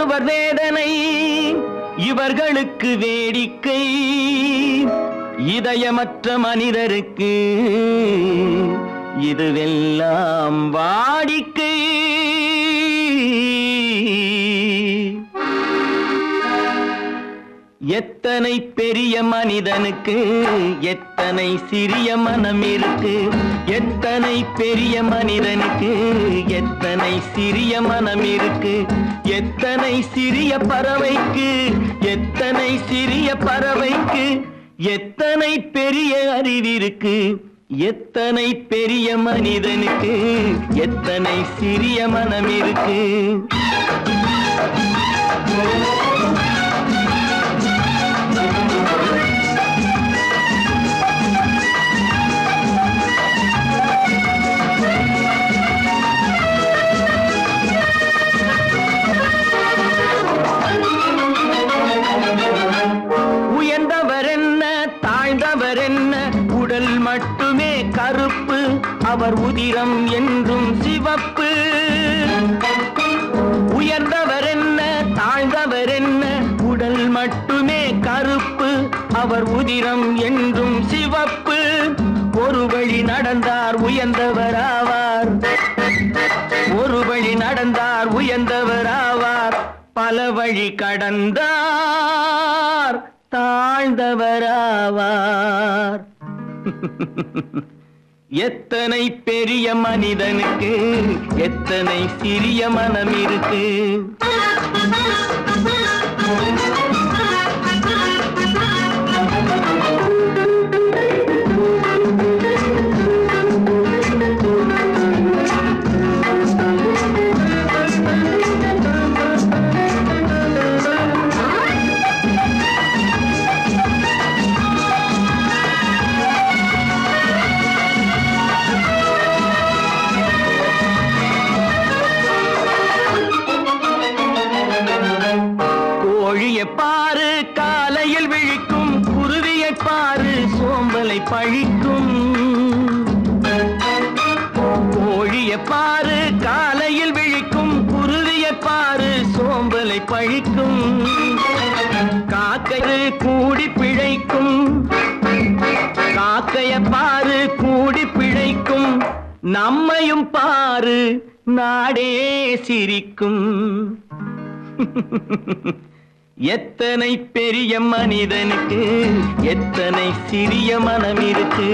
ஒருவர் வேதனை இவர்களுக்கு வேடிக்கை இதயமற்ற மனிதருக்கு இதுவெல்லாம் வாடிக்கை எத்தனை பெரிய மனிதனுக்கு எத்தனை சிறிய மனம் இருக்கு எத்தனை பெரிய மனிதனுக்கு எத்தனை சிறிய மனம் இருக்கு எத்தனை சிறிய பறவைக்கு எத்தனை சிறிய பறவைக்கு எத்தனை பெரிய அறிவிருக்கு எத்தனை பெரிய மனிதனுக்கு எத்தனை சிறிய மனம் இருக்கு உடல் மட்டுமே கருப்பு அவர் உதிரம் என்றும் சிவப்பு உயர்ந்தவர் என்ன தாழ்ந்தவர் என்ன உடல் மட்டுமே கருப்பு அவர் உதிரம் என்றும் சிவப்பு ஒரு வழி நடந்தார் உயர்ந்தவர் ஆவார் ஒரு வழி நடந்தார் உயர்ந்தவர் ஆவார் பல வழி கடந்தார் தாழ்ந்தவர் ஆவார் எத்தனை பெரிய மனிதனுக்கு எத்தனை சிறிய மனம் இருக்கு பாரு காலையில் விழிக்கும் குருவியை பாரு சோம்பலை பழிக்கும் கோழியை பாரு காலையில் விழிக்கும் குருவியை பாரு சோம்பலை பழிக்கும் காக்கை கூடி பிழைக்கும் காக்கைய பாரு கூடி பிழைக்கும் நம்மையும் பாரு நாடே சிரிக்கும் எத்தனை பெரிய மனிதனுக்கு எத்தனை சிறிய மனம் இருக்கு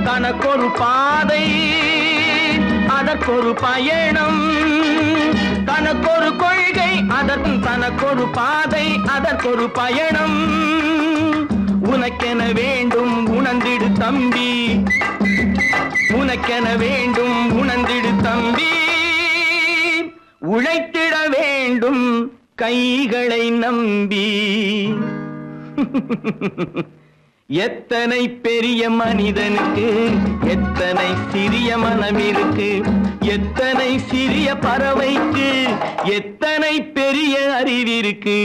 தனக்கொரு பாதை அதற்கொரு பயணம் தனக்கொரு கொள்கை அதற்கும் தனக்கொரு பாதை அதற்கொரு பயணம் உனக்கென வேண்டும் உணர்ந்திடு தம்பி உனக்கென வேண்டும் உணர்ந்திடு தம்பி உழைத்திட வேண்டும் கைகளை நம்பி எத்தனை பெரிய மனிதனுக்கு எத்தனை சிறிய மனம் இருக்கு எத்தனை சிறிய பறவைக்கு எத்தனை பெரிய அறிவிருக்கு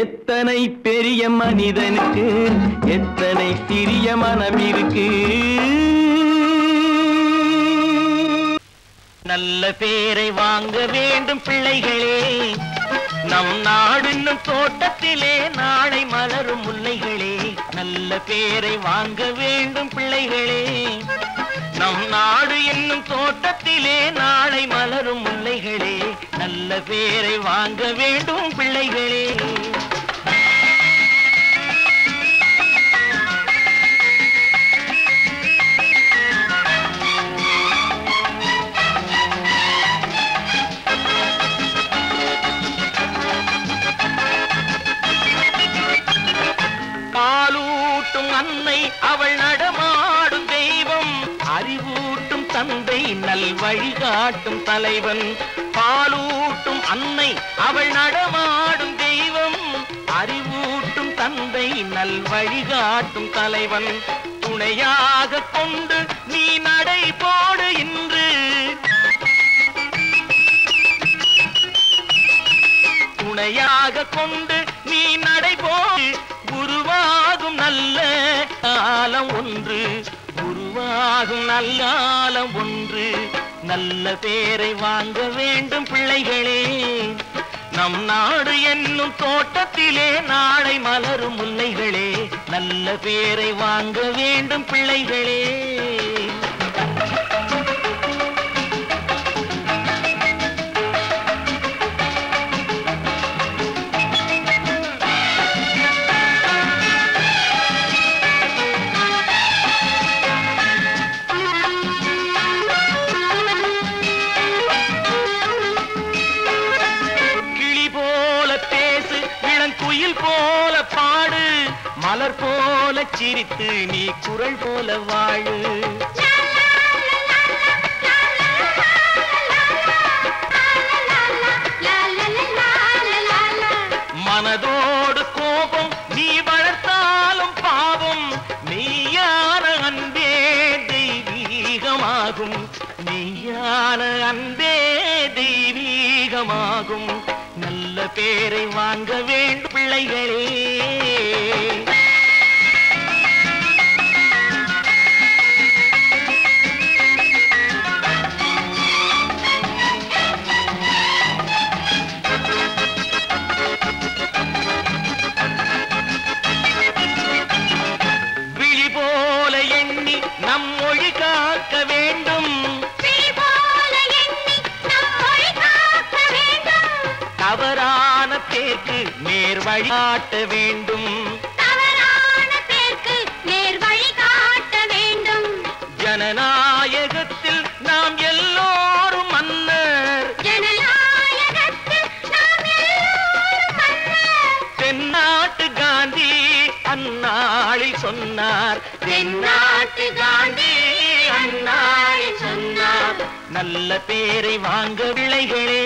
எத்தனை பெரிய மனிதனுக்கு எத்தனை சிறிய மனம் இருக்கு நல்ல பேரை வாங்க வேண்டும் பிள்ளைகளே நம் நாடு என்னும் தோட்டத்திலே நாளை மலரும் முல்லைகளே நல்ல பேரை வாங்க வேண்டும் பிள்ளைகளே நம் நாடு என்னும் தோட்டத்திலே நாளை மலரும் முல்லைகளே நல்ல பேரை வாங்க வேண்டும் பிள்ளைகளே அன்னை அவள் நடமாடும் தெய்வம் அறிவூட்டும் தந்தை நல் வழிகாட்டும் தலைவன். பாலூட்டும் அன்னை அவள் நடமாடும் தெய்வம். அறிவூட்டும் தந்தை நல் வழிகாட்டும் தலைவன். துணையாக கொண்டு நீ நடை போடு இன்று. துணையாக கொண்டு நீ நடை போடு. உருவாகும் நல்ல காலம் ஒன்று. உருவாகும் நல்ல காலம் ஒன்று. நல்ல பேரை வாங்க வேண்டும் பிள்ளைகளே. நம் நாடு என்னும் தோட்டத்திலே நாளை மலரும் முல்லைகளே. நல்ல பேரை வாங்க வேண்டும் பிள்ளைகளே. குயில் போல பாடு. மலர் போல சிரித்து நீ குரல் போல வாழு. மனதோடு கோபம் நீ வளர்த்தாலும் பாவம். மெய்யான அன்பே தெய்வீகமாகும். மெய்யான அன்பே தெய்வீகமாகும். நல்ல பேரை வாங்க வேண்டும் பிள்ளைகளே. விழி போல எண்ணி நம் மொழி காக்க வேண்டும். தவறான பேருக்கு நேர் வழிகாட்ட வேண்டும். தவறான பேருக்கு நேர் வழிகாட்ட வேண்டும். ஜனநாயகத்தில் நாம் எல்லோரும் மன்னர். ஜனநாயகத்தில் நாம் எல்லோரும் மன்னர். தென்னாட்டு காந்தி அந்நாளில் சொன்னார். தென்னாட்டு காந்தி அந்நாளில் சொன்னார். நல்ல பேரை வாங்க பிள்ளைகளே.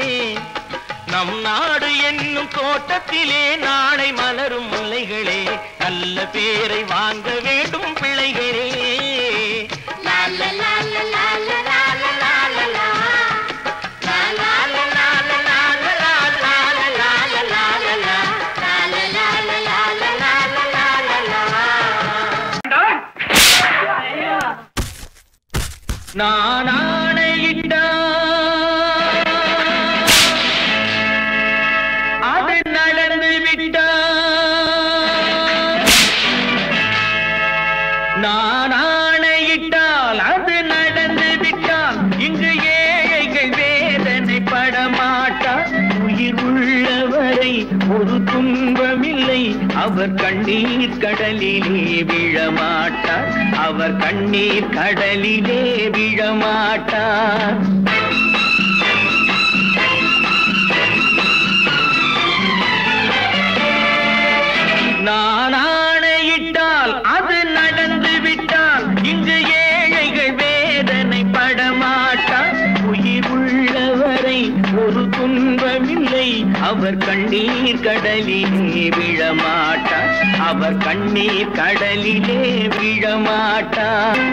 நம் நாடு என்னும் தோட்டத்திலே நாளை மலரும் முல்லைகளே. நல்ல பேரை வாங்க வேண்டும் பிள்ளைகளே. நான் ஆணையிட்ட அது நடந்து விட்ட. நான் ஆணையிட்டால் அது நடந்து விட்டால் இங்கு ஏழைகள் வேதனை படமாட்டார். உயிர் உள்ளவரை ஒரு துன்பமில்லை. அவர் கண்ணீர் கடலிலே விழமாட்டார். அவர் கண்ணீர் கடலிலே விழமாட்டார். நான் ஆணையிட்டால் அது நடந்து விட்டால் இங்கு ஏழைகள் வேதனை படமாட்டார். உயிர் உள்ளவரை ஒரு துன்பமில்லை. அவர் கண்ணீர் கடலிலே விழமாட்டார். அவர் கண்ணீர் கடலிலே விழமாட்டார்.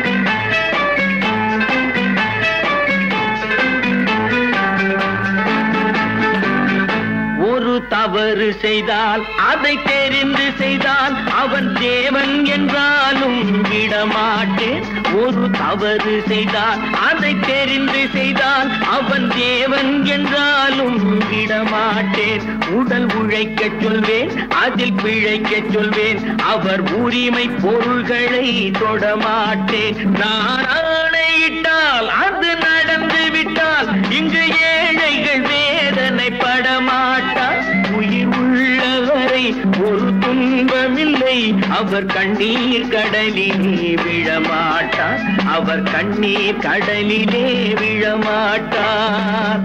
ஒரு தவறு செய்தால் அதை தெரிந்து செய்தால் அவன் தேவன் என்றாலும் விடமாட்டேன். ஒரு தவறு செய்தால் அதை தெரிந்து செய்தால் அவன் தேவன் என்றாலும் விடமாட்டேன். உடல் உழைக்க சொல்வேன், அதில் பிழைக்க சொல்வேன். அவர் உரிமை பொருள்களை தொடமாட்டேன். நான் ஆணையிட்டால் அது நடந்து விட்டால் இங்கு ஏழைகள் வேதனை படமாட்டார். உயிர் உள்ளவரை ஒரு துன்பமில்லை. அவர் கண்ணீர் கடலிலே விழமாட்டார். அவர் கண்ணீர் கடலிலே விழமாட்டார்.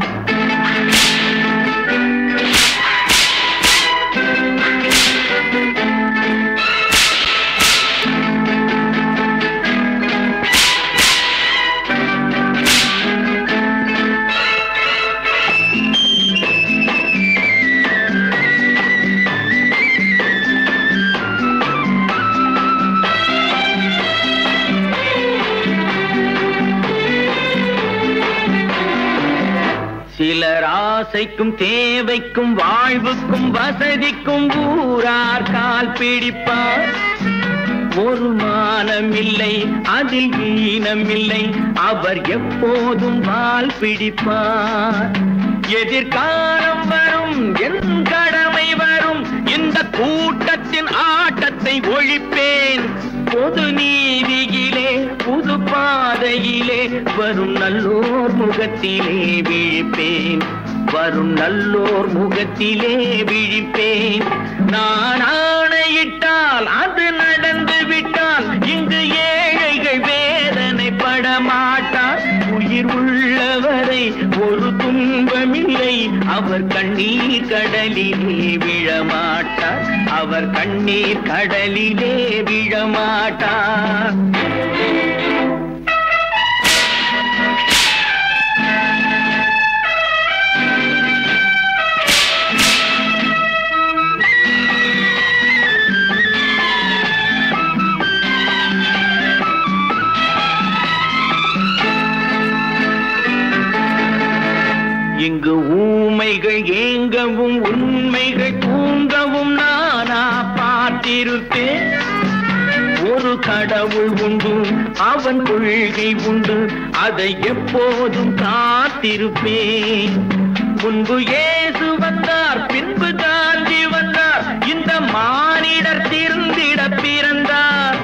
ஆசைக்கும் தேவைக்கும் வாழ்வுக்கும் வசதிக்கும் ஊரார் கால் பிடிப்பார். ஒரு மானமில்லை அதில் ஈனமில்லை, அவர் எப்போதும் வால் பிடிப்பார். எதிர்காலம் வரும், என் கடமை வரும், இந்த கூட்டத்தின் ஆட்டத்தை ஒழிப்பேன். பொது நீதியிலே புது பாதையிலே வரும் நல்லோர் முகத்திலே விழிப்பேன். வரும் நல்லோர் முகத்திலே விழிப்பேன். நான் ஆணையிட்டால் அது நடந்து விட்டால் இங்கு ஏழைகள் வேதனைப்பட மாட்டார். உயிர் உள்ளவரை ஒரு துன்பமில்லை, அவர் கண்ணீர் கடலிலே விழமாட்டார். அவர் கண்ணீர் கடலிலே விழமாட்டார். இங்கு ஊமைகள் ஏங்கவும் உண்மைகள் தூங்கவும் நானா பார்த்திருப்பேன். ஒரு கடவுள் உண்டு, அவன் கொள்கை உண்டு, அதை எப்போதும் காத்திருப்பேன். முன்பு இயேசு வந்தார், பின்பு காந்தி வந்தார், இந்த மானிடர் திருந்திட பிறந்தார்.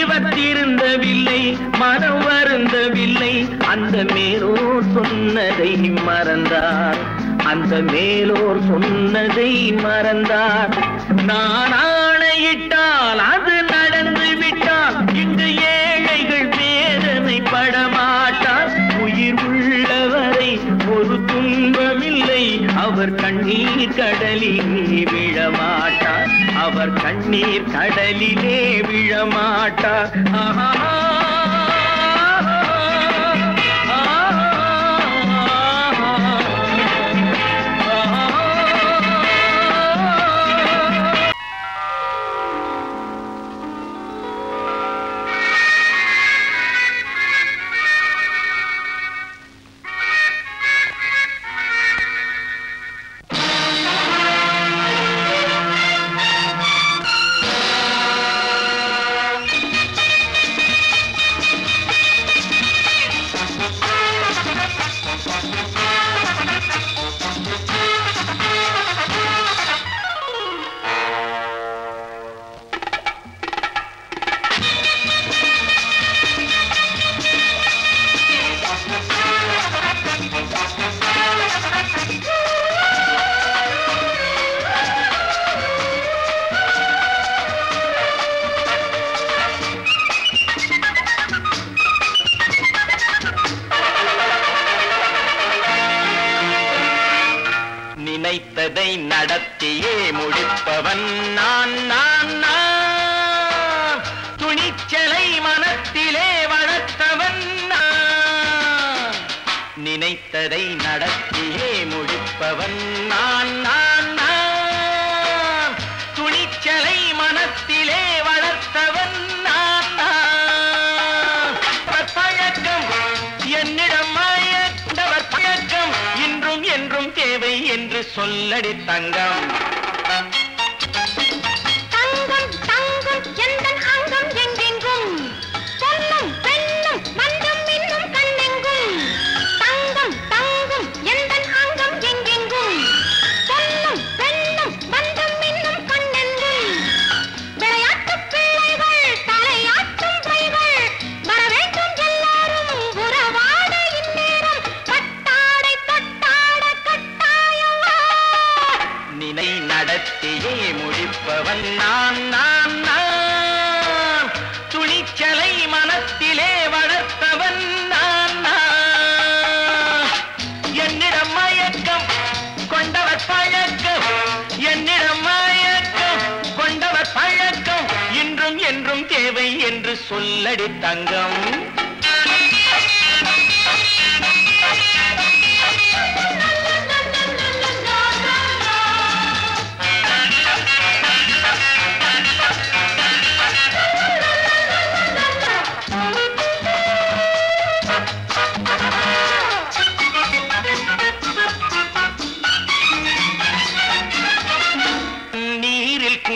இவர் திருந்தவில்லை, மனம் வருந்தவில்லை, அந்த மேலோர் சொன்னதை மறந்தார். அந்த மேலோர் சொன்னதை மறந்தார். நான் ஆணையிட்டால் அது நடந்து விட்டால் இங்கு ஏழைகள் வேதனைப்பட மாட்டார். உயிர் உள்ளவரை ஒரு துன்பமில்லை, அவர் கண்ணீர் கடலிலே விழமாட்டார். அவர் கண்ணீர் கடலிலே விழமாட்டார். ஆஹா. நினைத்ததை நடத்தியே முடிப்பவன் நான் நான் நான். துணிச்சலை மனத்திலே வளர்த்தவன் நான். நினைத்ததை நடத்தியே முடிப்பவன் நான் நான் நான். துணிச்சலை மனத்திலே வளர்த்தவன் நான் நான். பழக்கம் என்னிடம் மாயவர் பழக்கம் இன்றும் என்றும் தேவை என்று சொல்லடி தங்கம். தங்கம் தங்கம் எந்தன் அங்கம் எங்கெங்கும், பொன்னும் பெண்ணும் மண்டும் இன்னும் கண்ணெங்கும். தங்கம் தங்கம் எந்தன் அங்கம் எங்கெங்கும், பொன்னும் பெண்ணும் மண்டும் இன்னும் கண்ணெங்கும். விளையாட்டு பிள்ளைகள் தலையாட்டும் பைகள், வர வேண்டும் எல்லாரும் உறவாட இந்நேரம். பட்டாடை தொட்டாட கட்டாயவா. நினை நடத்தியே முடிப்பவன் நான் நான் நான். துணிச்சலை மனத்திலே வளர்த்தவன் நான் நான். என்னிடம் மயக்கம் கொண்டவர் பழக்கம், என்னிடம் மயக்கம் கொண்டவர் பழக்கம் இன்றும் என்றும் தேவை என்று சொல்லடி தங்கம்.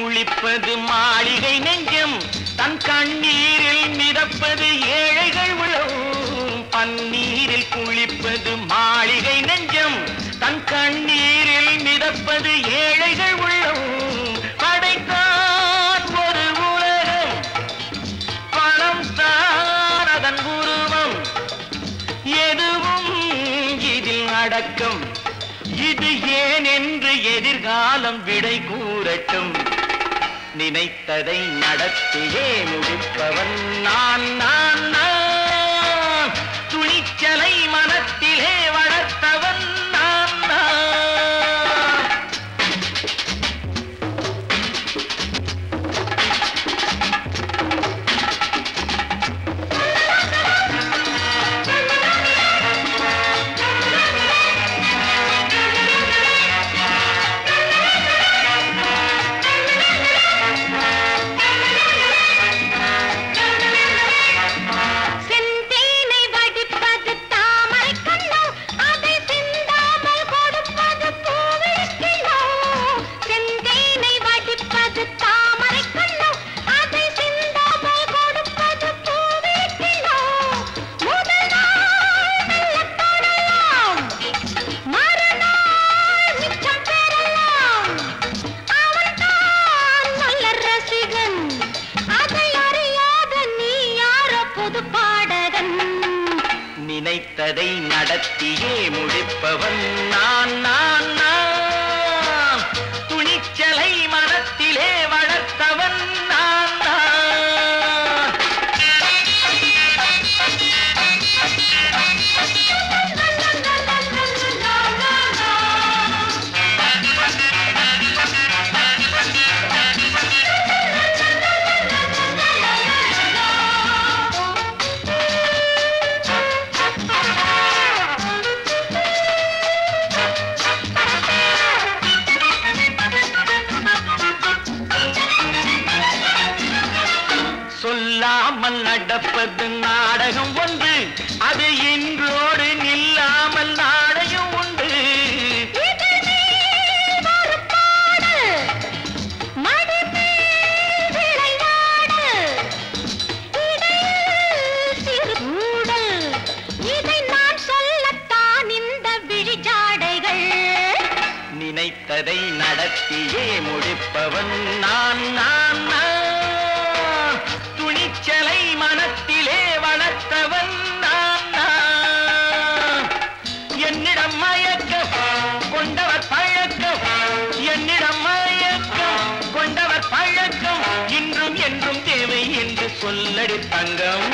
குளிப்பது மாளிகை நெஞ்சம் தன் கண்ணீரில் மிதப்பது ஏழைகள் உளம் பன்னீரில் குளிப்பது மாளிகை நெஞ்சம் தன் கண்ணீரில் மிதப்பது ஏழைகள் உள்ளம் படைத்தான் ஒரு உலகம் பணம் தான் அதன் உருவம் எதுவும் இதில் அடக்கம் இது ஏன் என்று எதிர்காலம் விடை கூறட்டும் நினைத்ததை நடத்தியே முடிப்பவன் நான் நான் நான் துணிச்சலை மனத்திலே வளர்த்தவன் நான் நான் நினைத்ததை நடத்தியே முடிப்பவன் நான் நான் நான் துணிச்சலை மனத்திலே வளர்த்தவன் நான் நான் சொல்லாமல் நடப்பது நாடகம் ஒன்று அது இன்றோடு நில்லாமல் நாடகம் உண்டு இதை நான் சொல்லத்தான் இந்த விழிஜாடைகள் நினைத்ததை நடத்தியே முடிப்பவன் நான் நான் நான் துணிச்சலை மனத்திலே வளர்த்தவன் நான் நான் என்னிடம் மயக்கம் கொண்டவர் பழக்கம் என்னிடம் மயக்கம் கொண்டவர் பழக்கம் இன்றும் என்றும் தேவை என்று சொல்லடி தங்கம்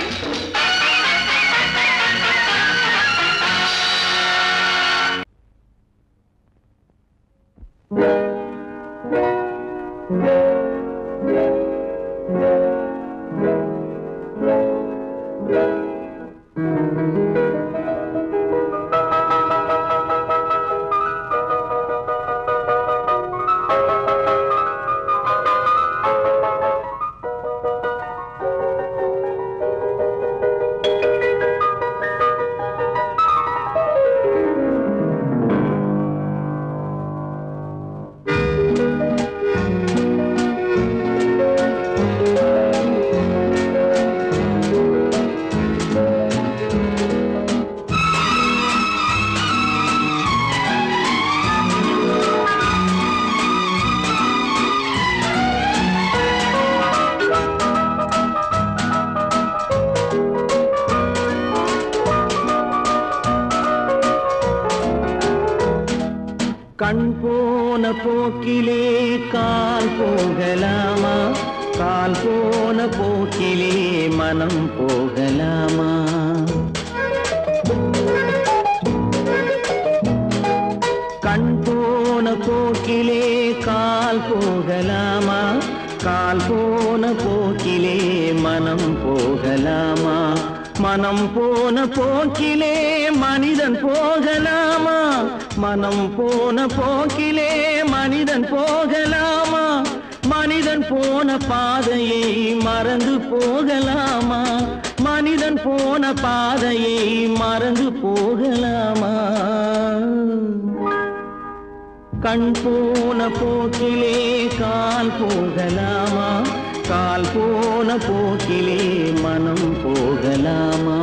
கண் போன போக்கிலே கால் போகலாமா கால் போன போக்கிலே மனம் போகலாமா கண் போன போக்கிலே கால் போகலாமா கால் போன போக்கிலே மனம் போகலாமா மனம் போன போக்கிலே மனிதன் போகலாமா மனம் போன போக்கிலே மனிதன் போகலாமா மனிதன் போன பாதையை மறந்து போகலாமா மனிதன் போன பாதையை மறந்து போகலாமா கண் போன போக்கிலே கால் போகலாமா, கால் போன போக்கிலே மனம் போகலாமா?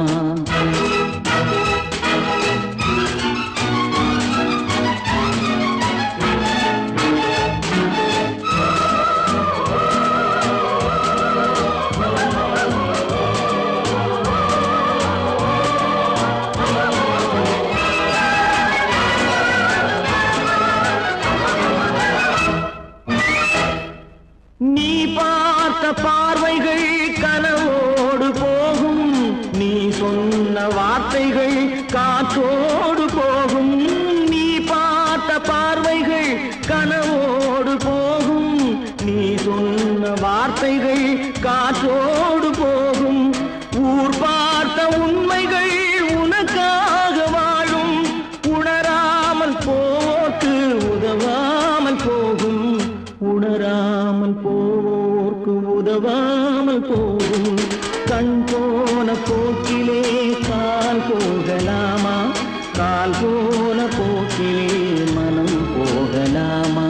நீ பார்த்த பார்வைகள் கனவோடு போகும், நீ சொன்ன வார்த்தைகள் காற்றோடு போகும். நீ பார்த்த பார்வைகள் கனவோடு போகும், நீ சொன்ன வார்த்தைகள் காற்றோடு போகும். ஊர் பார்த்த உண்மைகள் உனக்காக வாழும், உணராமல் போக்கு உதவாமல் போகும், உணராமல் போவோர்க்கு உதவாமல் போகும். கண் போன போக்கிலே கால் போகலாமா, கால் போன போக்கிலே மனம் போகலாமா?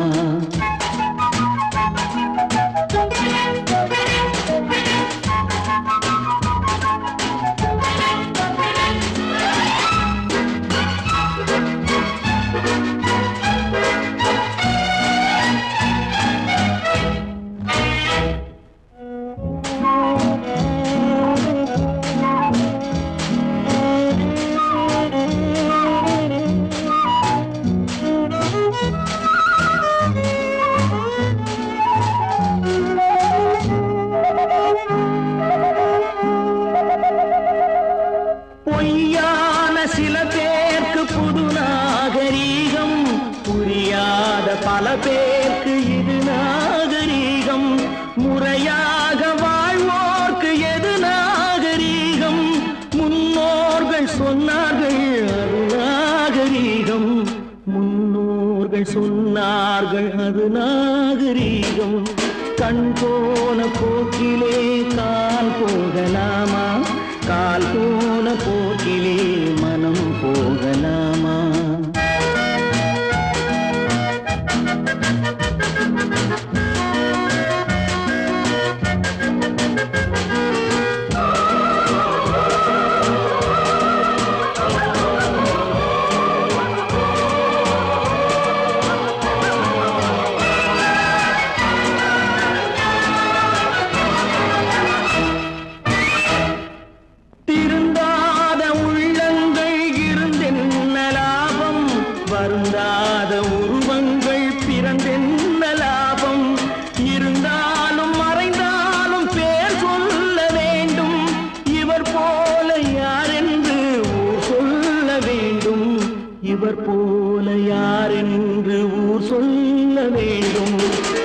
பொய்யான சில பேருக்கு புது நாகரீகம், புரியாத பல பேருக்கு இது நாகரீகம். முறையாக வாழ்வோர்க்கு எது நாகரீகம்? முன்னோர்கள் சொன்னார்கள் அது நாகரீகம், முன்னோர்கள் சொன்னார்கள் அது நாகரீகம். கண் போன போக்கிலே கால் போகலாமா, கால் போன போக்கிலே மனம் போகலாமா? திருந்தாத உள்ளங்கள் இருந்தென்ன லாபம், வருந்தாத உருவங்கள் பிறந்தென்ன லாபம்? இருந்தாலும் மறைந்தாலும் பேர் சொல்ல வேண்டும், இவர் போல யாரென்று ஊர் சொல்ல வேண்டும், இவர் போல யாரென்று ஊர் சொல்ல வேண்டும்.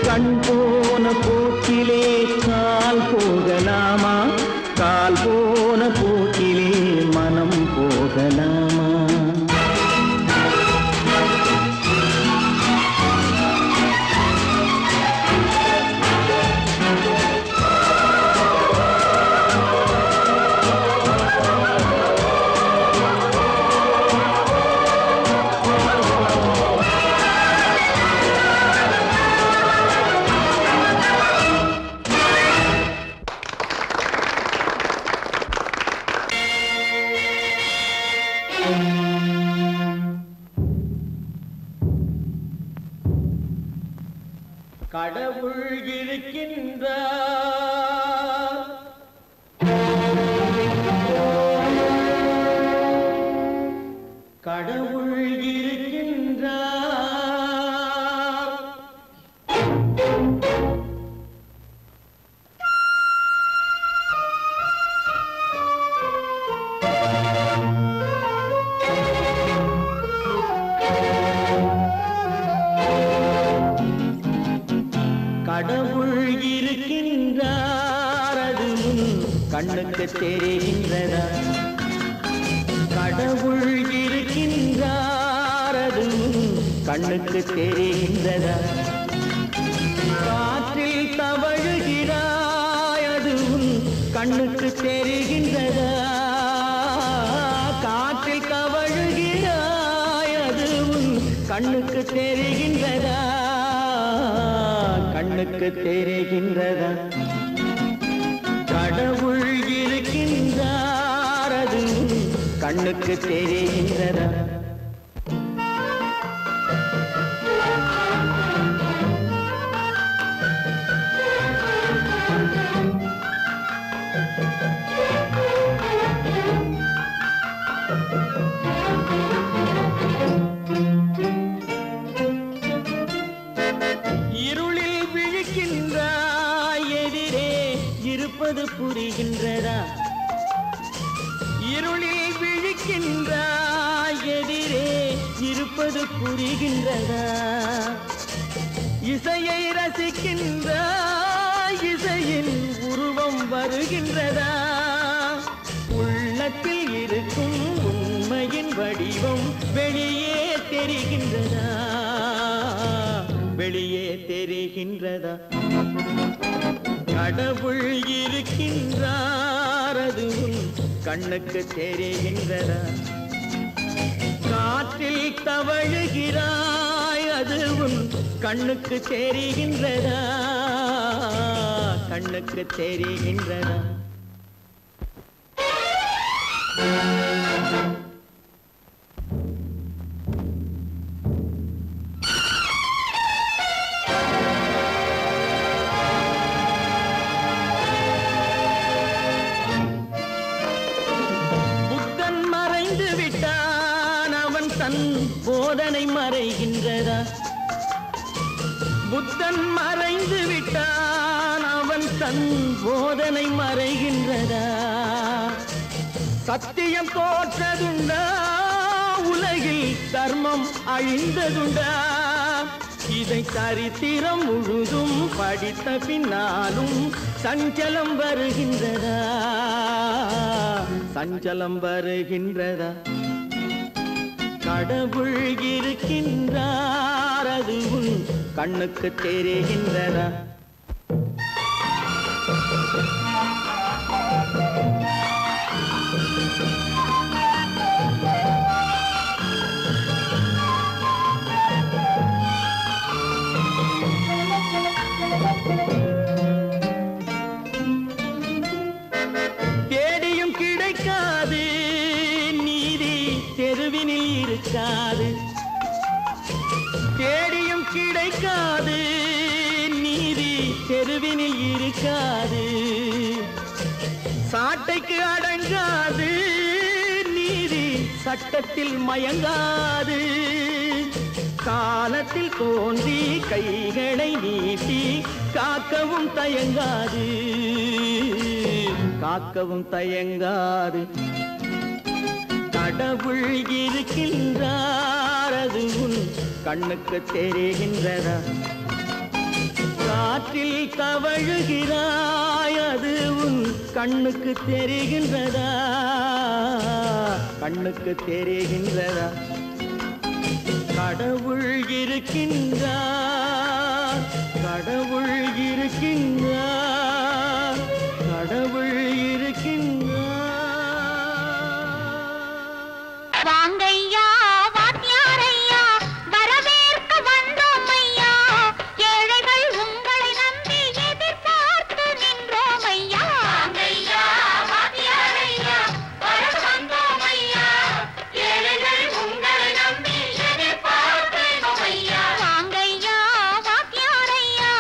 கண் போன போக்கிலே கால் போகலாமா, கால் போன போக்கிலே மனம் போகலாமா? கடவுள் இருக்கின்றார், கடவுள் இருக்கின்றார். கடவுள் இருக்கின்றார், அது கண்ணுக்கு தெரிகின்றதா? கடவுள் இருக்கின்றார், அது கண்ணுக்கு தெரிகின்றதா? காற்றில் தவழுகிறாய், அது கண்ணுக்கு தெரிகின்றதா? காற்றில் தவழுகிறாய், அது கண்ணுக்கு தெரிகின்றதா கண்ணுக்கு தெரிகின்றதா கடவுள் இருக்கின்றார் அது கண்ணுக்கு தெரிகின்றதா இருளில் விழிக்கின்றாய் எதிரே இருப்பது புரிகின்றதா இருளில் விழிக்கின்றாய் எதிரே இருப்பது புரிகின்றதா இசையை ரசிக்கின்றாய் இசையின் உருவம் வருகின்றதா உள்ளத்தில் இருக்கும் உண்மையின் வடிவம் வெளியே தெரிகின்றதா வெளியே தெரிகின்றதா கடவுள் இருக்கின்றார் அது கண்ணுக்கு தெரிகின்றதா காற்றில் தவழுகிறாய் அது கண்ணுக்கு தெரிகின்றதா கண்ணுக்கு தெரிகின்றதா போதனை மறைகின்றதா புத்தன் மறைந்து விட்டான் அவன் தன் போதனை மறைகின்றதா சத்தியம் தோற்றதுண்டா உலகில் தர்மம் அழிந்ததுண்டா இதை சரித்திரம் முழுதும் படித்த பின்னாலும் சஞ்சலம் வருகின்றதா சஞ்சலம் வருகின்றதா கடவுள் இருக்கின்றார் அது கண்ணுக்கு தெரிகின்றதா தேடியும் கிடைக்காது நீதி தெருவினில் இருக்காது தேடியும் கிடைக்காது நீதி தெருவினில் இருக்காது சாட்டைக்கு அடங்காது நீதி சட்டத்தில் மயங்காது காலத்தில் தோன்றி கைகளை நீட்டி காக்கவும் தயங்காது காக்கவும் தயங்காது கடவுள் இருக்கின்றார் அது கண்ணுக்கு தெரிகின்றதா காற்றில் தவழுகிறாய் அது கண்ணுக்கு தெரிகின்றதா கண்ணுக்கு தெரிகின்றதா கடவுள் இருக்கின்றார் கடவுள் இருக்கின்றார் கடவுள் இருக்கின்றார் வாங்கையா வாத்தியாரையா வரவேற்க வந்தோம் ஐயா ஏழைகள் உங்களை நம்பி எதிர்பார்த்து நின்றோம் ஐயா வாங்கையா வாத்தியாரையா வரவேற்க வந்தோம் ஐயா ஏழைகள் உங்களை நம்பி எதிர்பார்த்து நின்றோம் ஐயா வாங்கையா வாத்தியாரையா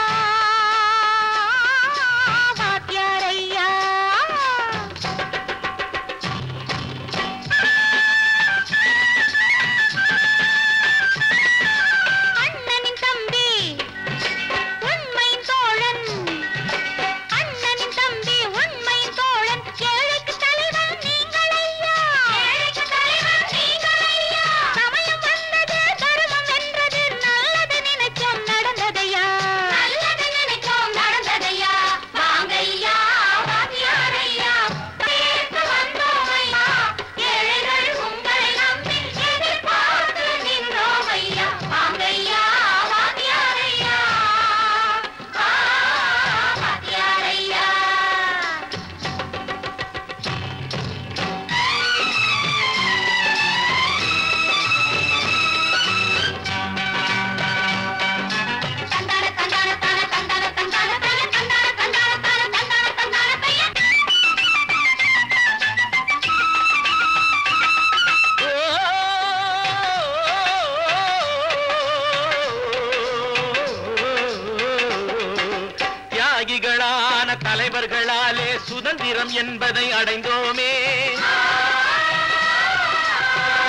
தியாகிகளான தலைவர்களாலே சுதந்திரம் என்பதை அடைந்தோமே.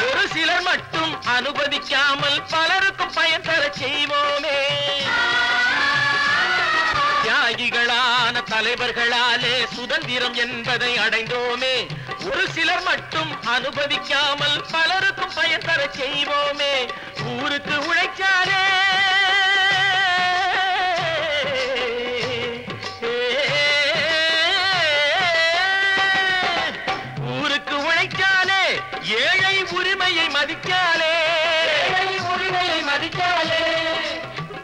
ஒரு சிலர் மட்டும் அனுமதிக்காமல் பலருக்கும் பயன் தர செய்வோமே. தியாகிகளான தலைவர்களாலே சுதந்திரம் என்பதை அடைந்தோமே. ஒரு சிலர் மட்டும் அனுமதிக்காமல் பலருக்கும் பயன் தர செய்வோமே. ஊருக்கு உழைச்சாலே ஏழை உரிமையை மதிக்காலே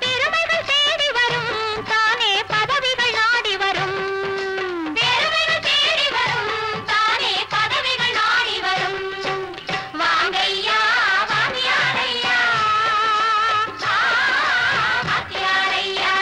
பெருமைகள் தேடி வரும் தானே பதவிகள் நாடி வரும். பெருமைகள் தேடி வரும் தானே பதவிகள் நாடி வரும். வாங்கையா வாத்தியாரையா வாத்தியாரையா.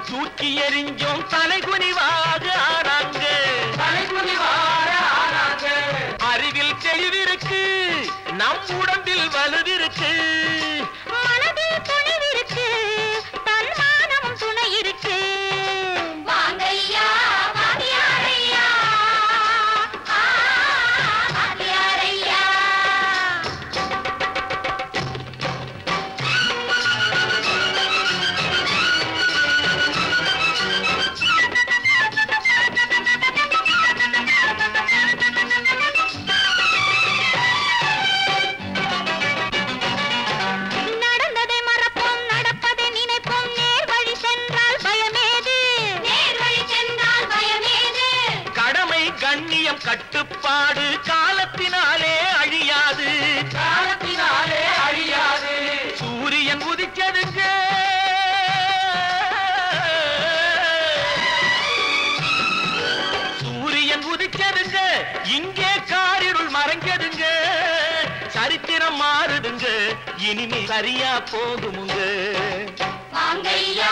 தூக்கி எறிஞ்சோம் தலைகுனிவாக ஆனாங்க. அறிவில் தெளிவிருக்கு, நம் உடம்பில் வலுவிருக்கு, மனதில் துணிவிருக்கு, தன்மானமும் துணை இருக்கு. வாங்கையா வாத்தியாரையா வாத்தியாரையா. நடந்ததை மறப்போம், நடப்பதை நினைப்போம். நேர் வழி சென்றால் பயமேது, நேர் வழி சென்றால் பயமேது. கடமை கண்ணியம் கட்டுப்பாடு காலத்தினாலே அழியாது, காலத்தினாலே அழியாது. சூரியன் உதிச்சதுங்க, சூரியன் உதிச்சதுங்க, இங்கே காரிருள் மறைஞ்சதுங்க. சரித்திரம் மாறுதுங்க, இனிமே சரியா போகுமுங்க. வாங்கையா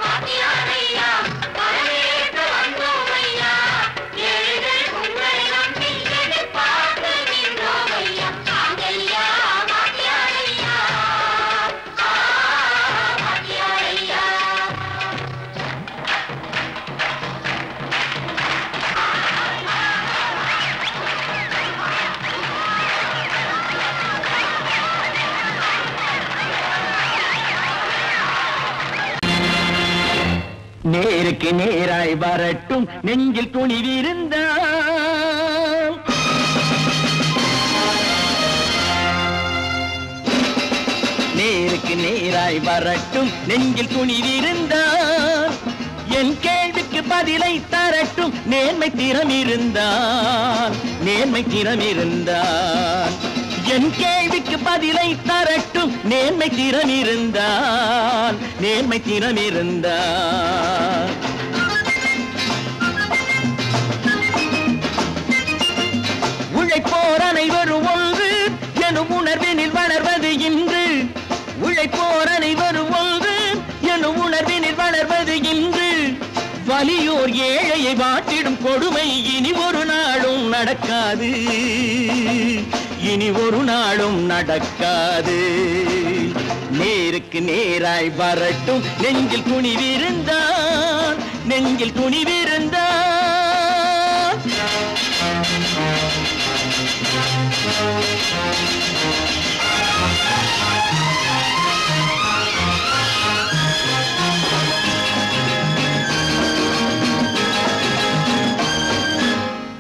வாத்தியாரையா வரவேற்க வந்தோமையா. ஏழைகள் உங்களை நம்பி எதிர்பார்த்து நின்றோமையா. வாங்கையா வாத்தியாரையா வாத்தியாரையா. நேருக்கு நேராய் வரட்டும் நெஞ்சில் துணிவிருந்தால். நேருக்கு நேராய் வரட்டும் நெஞ்சில் துணிவிருந்தால். என் கேள்விக்கு பதிலை தரட்டும் நேர்மை திறம் இருந்தால், நேர்மை திறம் இருந்தால். என் கேள்விக்கு பதிலை தரட்டும் நேர்மை திறம் இருந்தால், நேர்மை திறம் இருந்தால். உழைப்போர் அனைவரும் ஒன்று எனும் உணர்வினில் வளர்வது இன்று. உழைப்போர் அனைவரும் ஒன்று எனும் உணர்வினில் வளர்வது இன்று. வலியோர் ஏழையை வாட்டிடும் கொடுமை இனி ஒரு நாளும் நடக்காது, இனி ஒரு நாளும் நடக்காது. நேருக்கு நேராய் வரட்டும் நெஞ்சில் துணிவிருந்தால், நெஞ்சில் துணிவிருந்தால்.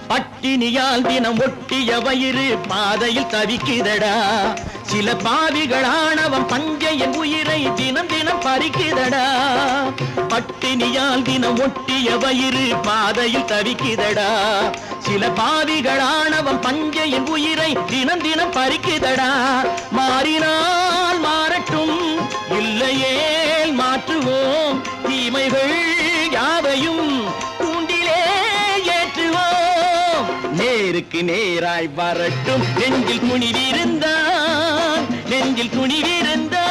பட்டினியால் தினம் ஒட்டிய வயிறு பாதையில் தவிக்குதடா. சில பாவிகளானவன் பஞ்சையின் உயிரை தினம் தினம் பறிக்குதடா. பட்டினியால் தினம் ஒட்டிய வயிறு பாதையில் தவிக்குதடா. சில பாவிகளானவன் பஞ்சையின் உயிரை தினம் தினம் பறிக்குதடா. மாறினால் மாறட்டும், இல்லையே மாற்றுவோம். தீமைகள் யாவையும் கூண்டிலே ஏற்றுவோம். நேருக்கு நேருக்கு நேராய் வரட்டும் நெஞ்சில் துணிவிருந்தான் நெஞ்சில் துணிவிருந்தான்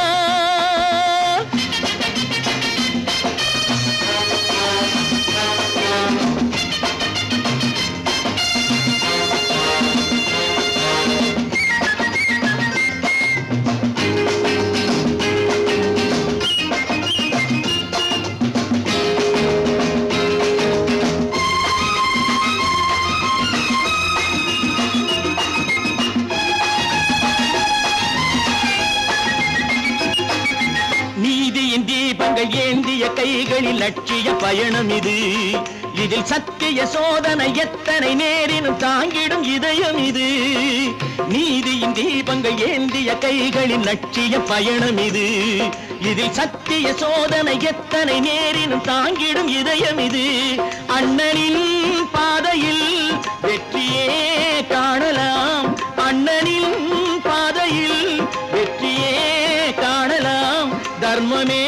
ஏந்திய கைகளில் லட்சிய பயணம் இது இதில் சத்திய சோதனை எத்தனை நேரினும் தாங்கிடும் இதயம் இது நீதியின் தீபங்கள் ஏந்திய கைகளில் லட்சிய பயணம் இது இதில் சத்திய சோதனை எத்தனை நேரினும் தாங்கிடும் இதயம் இது அண்ணனின் பாதையில் வெற்றியே காணலாம் அண்ணனின் பாதையில் வெற்றியே காணலாம் தர்மமே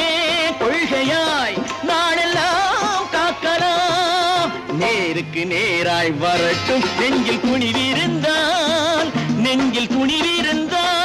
கொள்கையாய் நாளெல்லாம் காக்கலாம் நேருக்கு நேராய் வரட்டும் நெஞ்சில் துணிவிருந்தால் நெஞ்சில் துணிவிருந்தால்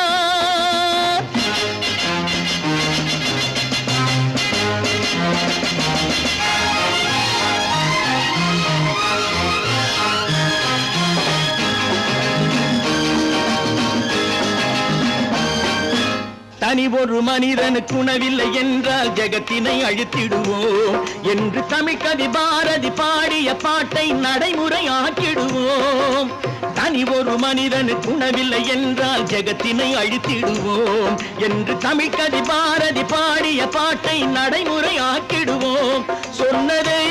தனி ஒரு மனிதனுக்கு உணவில்லை என்றால் ஜெகத்தினை அழித்திடுவோம் என்று தமிழ்கவி பாரதி பாடிய பாட்டை நடைமுறையாக்கிடுவோம் தனி ஒரு மனிதனுக்கு உணவில்லை என்றால் ஜெகத்தினை அழித்திடுவோம் என்று தமிழ்கவி பாரதி பாடிய பாட்டை நடைமுறையாக்கிடுவோம் சொன்னதை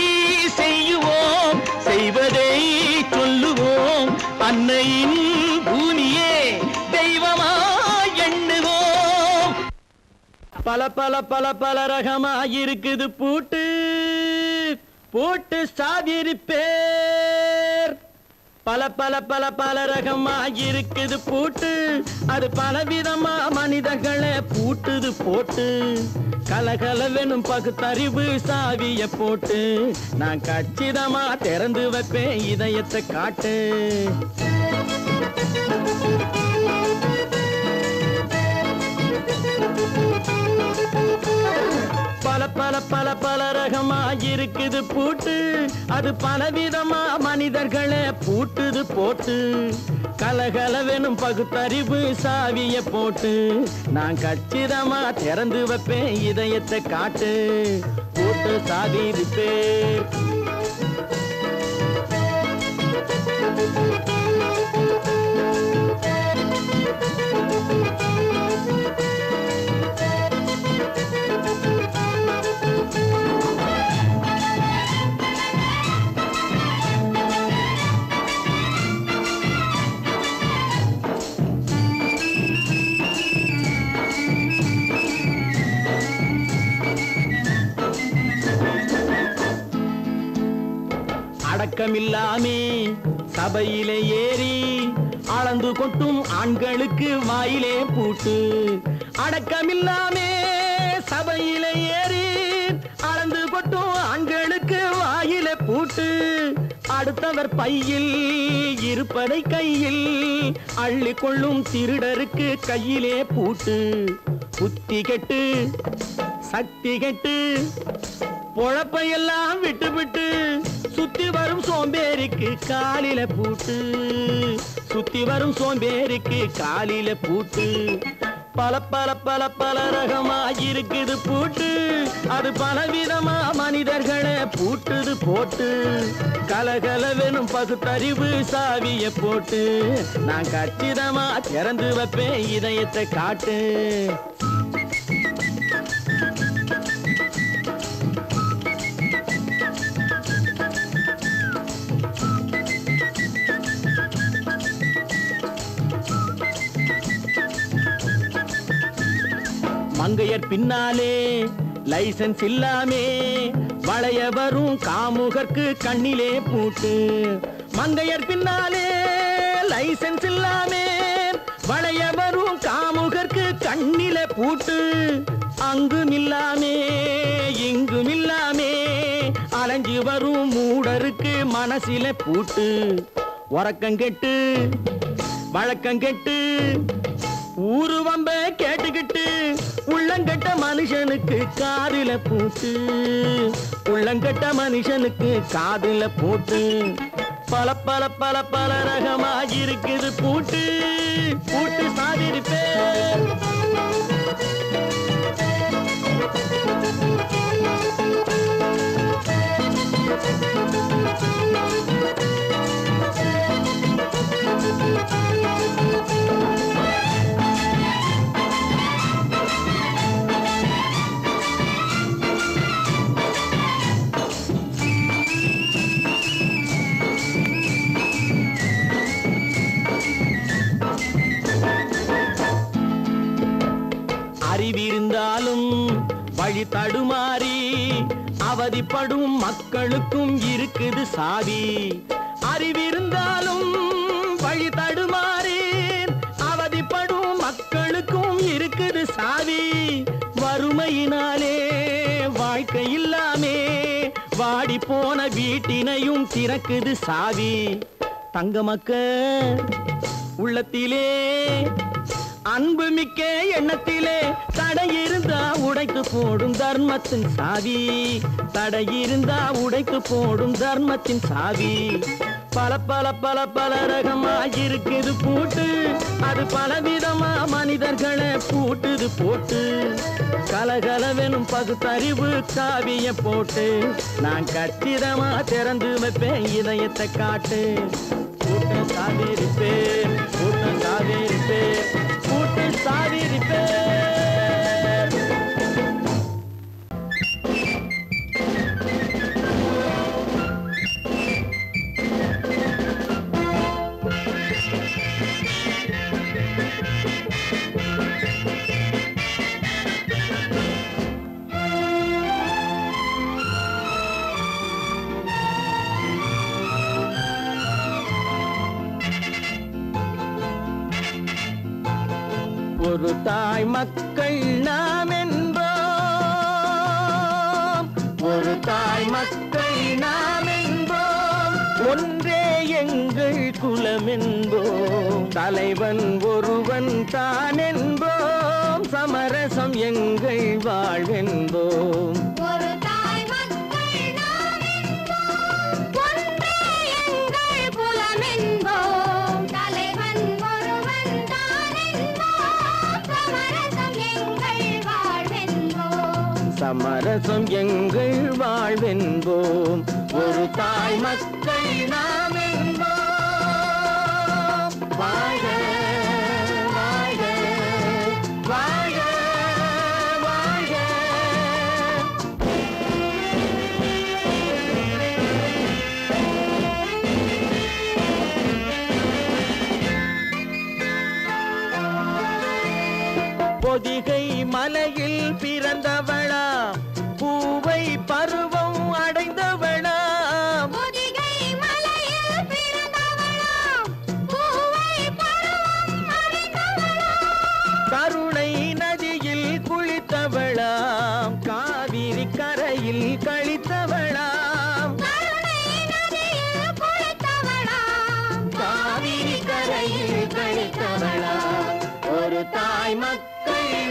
செய்யுவோம் செய்வதை சொல்லுவோம் அன்னையின் பூமியே தெய்வமா பல பல பல பல ரகமாயிருக்குது பூட்டு பூட்டு சாதிருப்பேர் பல பல பல பல ரகமாயிருக்குது பூட்டு அது பலவிதமா மனிதர்களை பூட்டுது போட்டு கலகலவெனும் பகுத்தறிவு சாவிய போட்டு நான் கச்சிதமா திறந்து வைப்பேன் இதயத்தை காட்டு பல பல பல பல ரகமாயிருக்குது பூட்டு அது பலவிதமா மனிதர்களை பூட்டுது போட்டு கலகலவெனும் பகுத்தறிவு சாவிய போட்டு நான் கச்சிதமா திறந்து வைப்பேன் இதயத்தை காட்டு போட்டு சாதிருப்பேன் அடக்கமில்லாமே சபையிலே ஏறி அளந்து கொட்டும் ஆண்களுக்கு வாயிலே பூட்டு அடக்கமில்லாமே சபையிலே ஏறி அளந்து கொட்டும் ஆண்களுக்கு வாயிலே பூட்டு அடுத்தவர் பையில் இருப்பதை கையில் அள்ளிக்கொள்ளும் திருடருக்கு கையிலே பூட்டு புத்தி கெட்டு சக்தி கெட்டு பொழப்பையெல்லாம் விட்டு விட்டு சுத்தி வரும் சோம்பேறிக்கு காலில பூட்டு சுத்தி வரும் சோம்பேறிக்கு காலில பூட்டு பல பல பல பல ரகமாயிருக்குது பூட்டு அது பலவிதமா மனிதர்களை பூட்டுது போட்டு கலகலவெனும் பகுத்தறிவு சாவிய போட்டு நான் கச்சிதமா திறந்து வைப்பேன் இதயத்தை காட்டு மங்கையர் பின்னாலே லைசன்ஸ் இல்லாமே வளைய வரும் காமுகர்க்கு கண்ணிலே பூட்டு மங்கையர் பின்னாலே லைசன்ஸ் இல்லாமே வளைய வரும் காமுகர்க்கு கண்ணிலே பூட்டு அங்கும் இல்லாமே இங்கும் இல்லாமே அலைஞ்சு வரும் மூடருக்கு மனசிலே பூட்டு உறக்கங்கெட்டு வழக்கங்கெட்டு ஊரு வம்ப கேட்டுக்கிட்டு உள்ளங்கட்ட மனுஷனுக்கு காதுல பூட்டு உள்ளங்கட்ட மனுஷனுக்கு காதுல பூட்டு பல பல பல பல ரகமாக இருக்குது பூட்டு பூட்டு சாதிருப்பேன் அறிவிருந்தாலும் வழி தடுமாறி அவதிப்படும் மக்களுக்கும் இருக்குது சாவி அறிவிருந்தாலும் வழி தடுமாறி அவதிப்படும் மக்களுக்கும் இருக்குது சாவி வறுமையினாலே வாழ்க்கை இல்லாமே வாடி போன வீட்டினையும் திறக்குது சாவி தங்க மக்க உள்ளத்திலே அன்பு மிக்க எண்ணத்திலே தடை இருந்தா உடைத்து போடும் தர்மத்தின் சாவி தடை இருந்தா உடைத்து போடும் தர்மத்தின் சாவி பல பல பல பல ரகமாயிருக்குது பூட்டு அது பலவிதமா மனிதர்களை பூட்டுது போட்டு கலகலவெனும் பகுத்தறிவு காவிய போட்டு நான் கச்சிதமா திறந்து வைப்பேன் இதயத்தை காட்டு கூட்டம் சாதிருப்பேன் கூட்டம் சாதிருப்பேன் கூட்டு சாதிருப்பேன் ஒரு தாய் மக்கள் நாம் என்போம் ஒரு தாய் மக்கள் நாம் என்போம் ஒன்றே எங்கள் குலம் என்போம் தலைவன் ஒருவன் தான் என்போம் சமரசம் எங்கள் வாழ்வென்போம் சமரசம் எங்கள் வாழ்வென்போம் ஒரு தாய் மக்கள் நாம் என்போம் வாழ்க வாழ்க வாழ்க வாழ்க பொதிகை மலையில் பிறந்தவளா பூவை பருவம் அடைந்தவளா பொதிகை மலையில் பிறந்தவளா பூவை பருவம் அடைந்தவளா கருணை நதியில் குளித்தவளா காவிரி கரையில் கழித்தவளா கருணை நதியில் குளித்தவளா காவிரி கரையில் கழித்தவளா ஒரு தாய் மக்கள்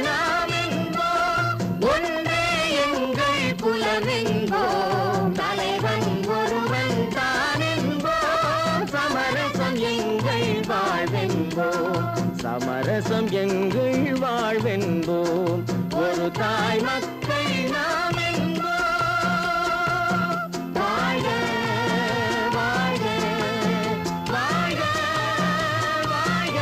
நாம் என்போம் ஒன்றே எங்கள் குலம் என்போம் தலைவன் ஒருவன் தான் என்போம் சமரசம் எங்கள் வாழ்வென்போம் சமரசம் எங்கள் வாழ்வென்போம் ஒரு தாய் மக்கள் நாம் என்போம் வாழ்க வாழ்க வாழ்க வாழ்க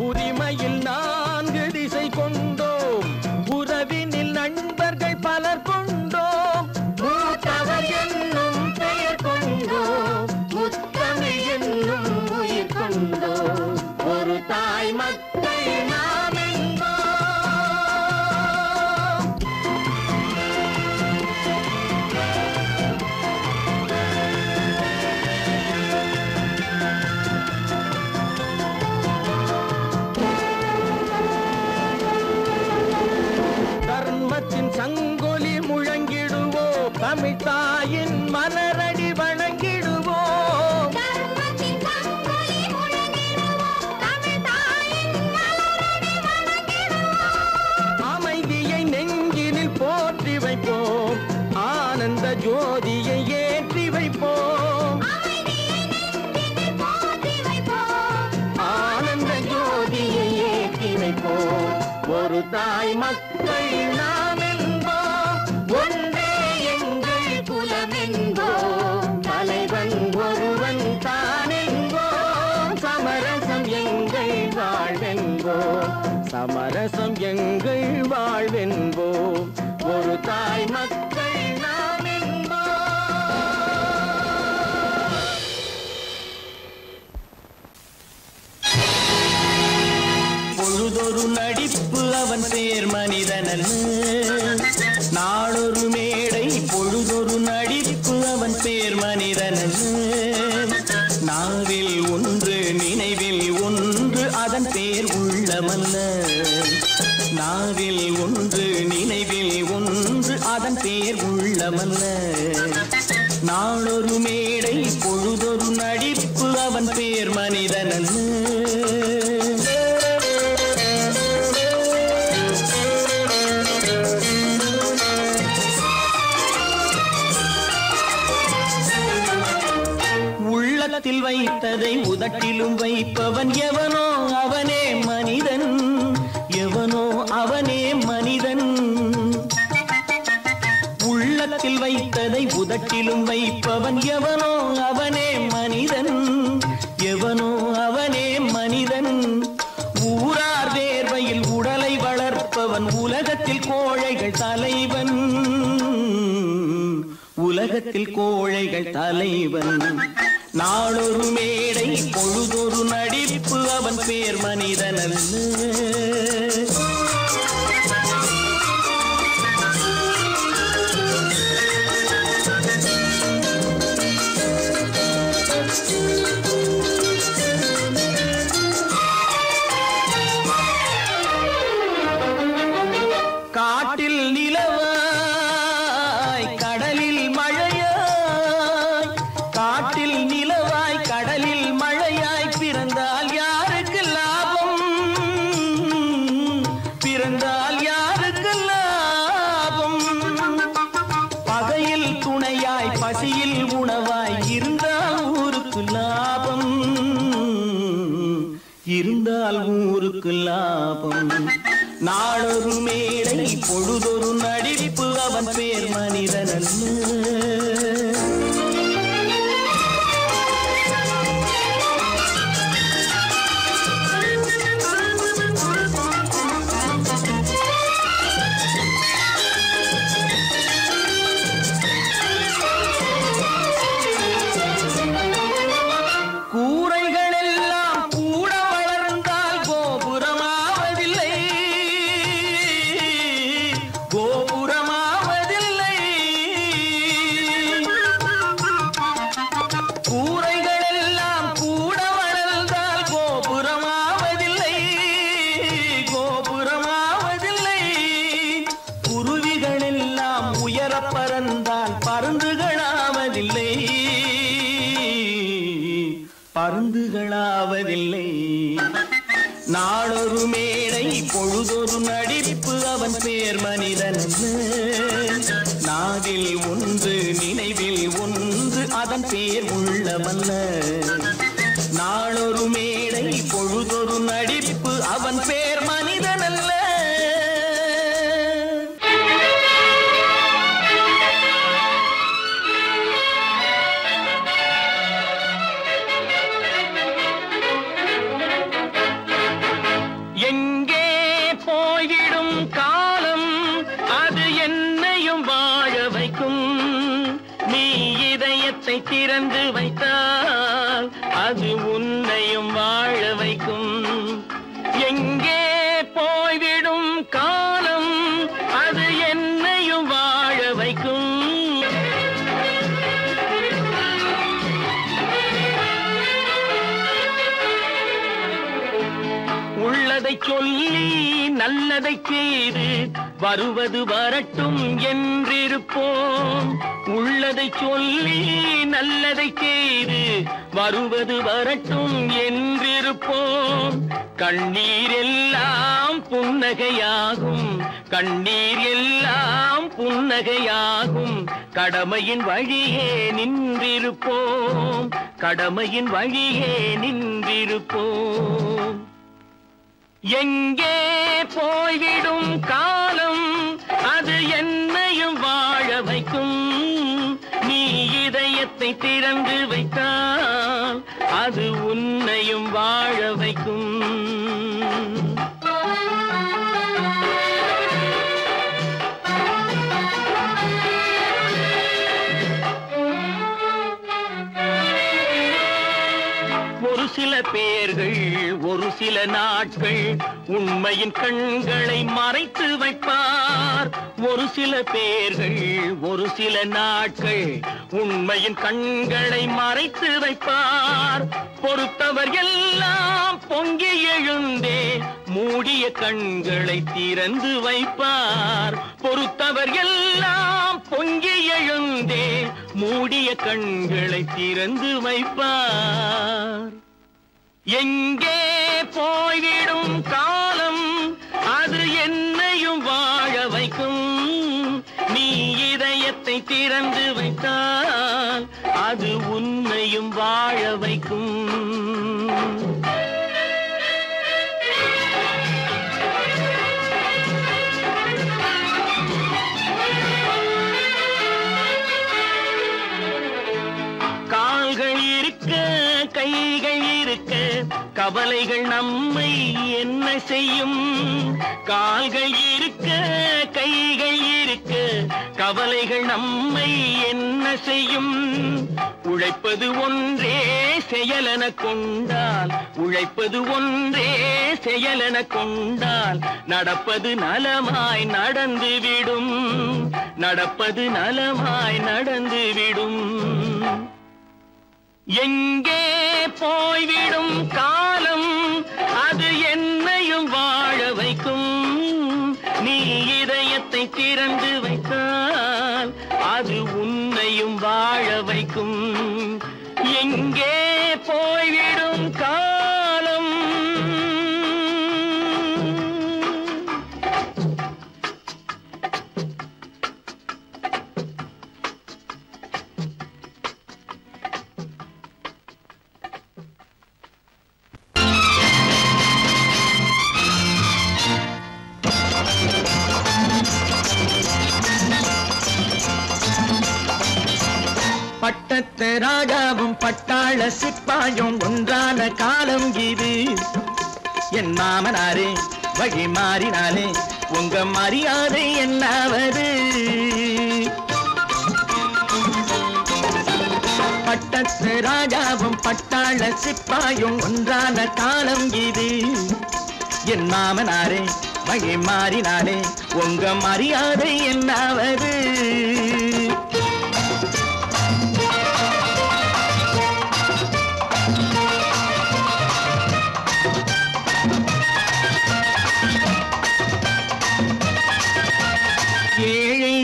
உரிமையில் 4 திசை கொண்டோம் உறவினில் நண்பர்கள் பலர் கொண்டோம் மூத்தவர் என்னும் பெயர் கொண்டோம் முத்தமிழ் என்னும் உயிர் கொண்டோம் ஒரு தாய் மக்கள் நாம் என்போம் சங்கொலி முழங்கிடுவோம் தமிழ் தாயின் மலரடி வணங்கிடுவோம் அமைதியை நெஞ்சினில் போற்றி வைப்போம் ஆனந்த ஜோதியை ஏற்றி வைப்போம் ஆனந்த ஜோதியை ஏற்றி வைப்போம் ஒரு தாய் மக்கள் நாம் என்போம் ஒன்றே எங்கள் குலம் என்போம் தலைவன் ஒருவன் தான் என்போம் சமரசம் எங்கள் வாழ்வென்போம் சமரசம் எங்கள் வாழ்வென்போம் ஒரு தாய் மக்கள் நாம் என்போம் பொழுதொரு நடிப்பு அவன் பேர் மனிதனல்ல நாளொரு மேடை பொழுதொரு நடிப்பு அவன் பேர் மனிதனல்ல நாவில் ஒன்று நினைவில் ஒன்று அதன் பேர் உள்ளமல்ல நாவில் ஒன்று நினைவில் ஒன்று அதன் பேர் உள்ளமல்ல நாளொரு மேடை பொழுதொரு நடிப்பு அவன் பேர் மனிதனல்ல உள்ளத்தில் வைத்ததை உதட்டிலும் வைப்பவன் எவனோ அவனே மனிதன் எவனோ அவனே மனிதன் உள்ளத்தில் வைத்ததை உதட்டிலும் வைப்பவன் எவனோ அவனே மனிதன் எவனோ அவனே மனிதன் ஊரார் வேர்வையில் உடலை வளர்ப்பவன் உலகத்தில் கோழைகள் தலைவன் உலகத்தில் கோழைகள் தலைவன் நாளொரு மேடை பொழுதொரு நடிப்பு அவன் பேர் மனிதனல்ல காட்டில் நிலவாய் கடலில் மழையாய் காட்டில் நிலவாய் கடலில் மழையாய் பிறந்தால் யாருக்கு லாபம் பிறந்தால் யாருக்கு லாபம் பகையில் துணையாய் பசியில் உணவாய் இருந்தால் ஊருக்கு லாபம் இருந்தால் ஊருக்கு லாபம் நாளொரு மேடை பொழுதொரு நடிப்பு அவன் பேர் மனிதனல்ல பருந்துகளாவதில்லை நாளொரு மேடை பொழுதொரு நடிப்பு அவன் பேர் மனிதனல்ல நாவில் ஒன்று நினைவில் ஒன்று அதன் பேர் உள்ளமல்ல நாளொரு மேடை பொழுதொரு நடிப்பு அவன் பேர் மனிதனல்ல திறந்து வைத்தால் அது உன்னையும் வாழ வைக்கும் எங்கே போய்விடும் காலம் அது என்னையும் வாழ வைக்கும் உள்ளதை சொல்லி நல்லதை செய்து வருவது வரட்டும் என்றிருப்போம். உள்ளதை சொல்லி நல்லதை செய்து வருவது வரட்டும் என்றிருப்போம். கண்ணீர் எல்லாம் புன்னகையாகும், கண்ணீர் எல்லாம் புன்னகையாகும். கடமையின் வழியே நின்றிருப்போம், கடமையின் வழியே நின்றிருப்போம். எங்கே போய்விடும் காலம் அது என்னையும் வாழ வைக்கும். நீ இதயத்தை திறந்து வைத்தால் அது உன்னையும் வாழ வைக்கும். ஒரு சில பேர்கள் ஒரு சில நாட்கள் உண்மையின் கண்களை மறைத்து வைப்பார். ஒரு சில பேர்கள் ஒரு சில நாட்கள் உண்மையின் கண்களை மறைத்து வைப்பார். பொறுத்தவர் எல்லாம் பொங்கி எழுந்தே மூடிய கண்களை திறந்து வைப்பார். பொறுத்தவர் எல்லாம் பொங்கி எழுந்தே மூடிய கண்களை திறந்து வைப்பார். எங்கே போய்விடும் காலம் அது என்னையும் வாழ வைக்கும். நீ இதயத்தை திறந்து வைத்தால் அது உன்னையும் வாழ வைக்கும். கால்கள் இருக்க கைகள் இருக்க கவலைகள் நம்மை என்ன செய்யும். கால்கள் இருக்க கைகள் இருக்க கவலைகள் நம்மை என்ன செய்யும். உழைப்பது ஒன்றே செயலென கொண்டால், உழைப்பது ஒன்றே செயலென கொண்டால் நடப்பது நலமாய் நடந்துவிடும், நடப்பது நலமாய் நடந்துவிடும். எங்கே போய்விடும் காலம் அது என்னையும் வாழ வைக்கும். நீ இதயத்தை திறந்து வைத்தால் அது உன்னையும் வாழ வைக்கும். எங்கே போய்விடும் காலம். பட்டத்து ராஜாவும் பட்டாள சிப்பாயும் ஒன்றான காலம் இது. என் மாமனாரே வழி மாறினாலே உங்க மரியாதை என்னாவது. பட்டத்து ராஜாவும் பட்டாள சிப்பாயும் ஒன்றான காலம் இது. என் மாமனாரே வழி மாறினாலே உங்க மரியாதை என்னாவது. ஏழை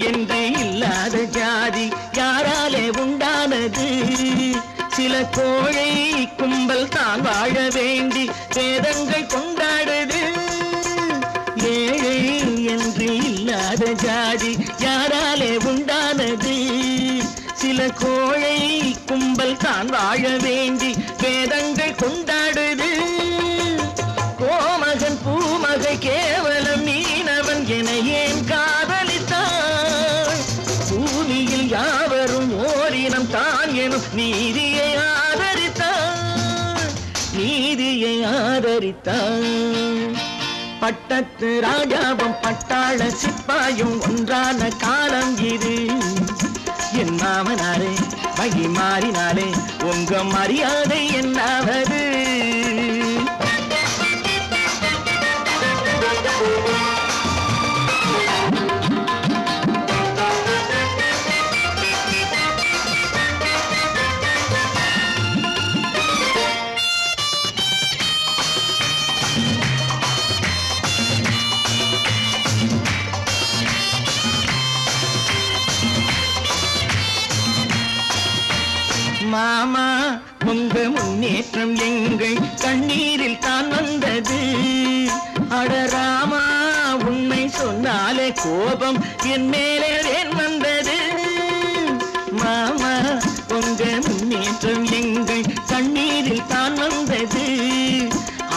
என்று இல்லாத ஜாதி யாராலே உண்டானது. சில கோழை கும்பல் தான் வாழ வேண்டி வேதங்கள் கொண்டாடுது. ஏழை என்று இல்லாத ஜாதி யாராலே உண்டானது. சில கோழை கும்பல் தான் வாழ வேண்டி வேதங்கள் கொண்டாடுது. கோமகன் பூமகை கேவலம் மீனவன் என ஏன் காதலித்தான். பூமியில் யாவரும் ஓரினம் தான் எனும் நீதியை ஆதரித்தான், நீதியை ஆதரித்தான். பட்டத்து ராஜாவும் பட்டாள சிப்பாயும் ஒன்றான காலம் இது. என் மாமனாரே வழி மாறினாலே உங்க மரியாதை என்னாவது. மாமா உங்க முன்னேற்றம் எங்கள் கண்ணீரில் தான் வந்தது. அடராமா உண்மை சொன்னாலே கோபம் என் மேலே ஏன் வந்தது. மாமா உங்க முன்னேற்றம் எங்கள் கண்ணீரில் தான் வந்தது.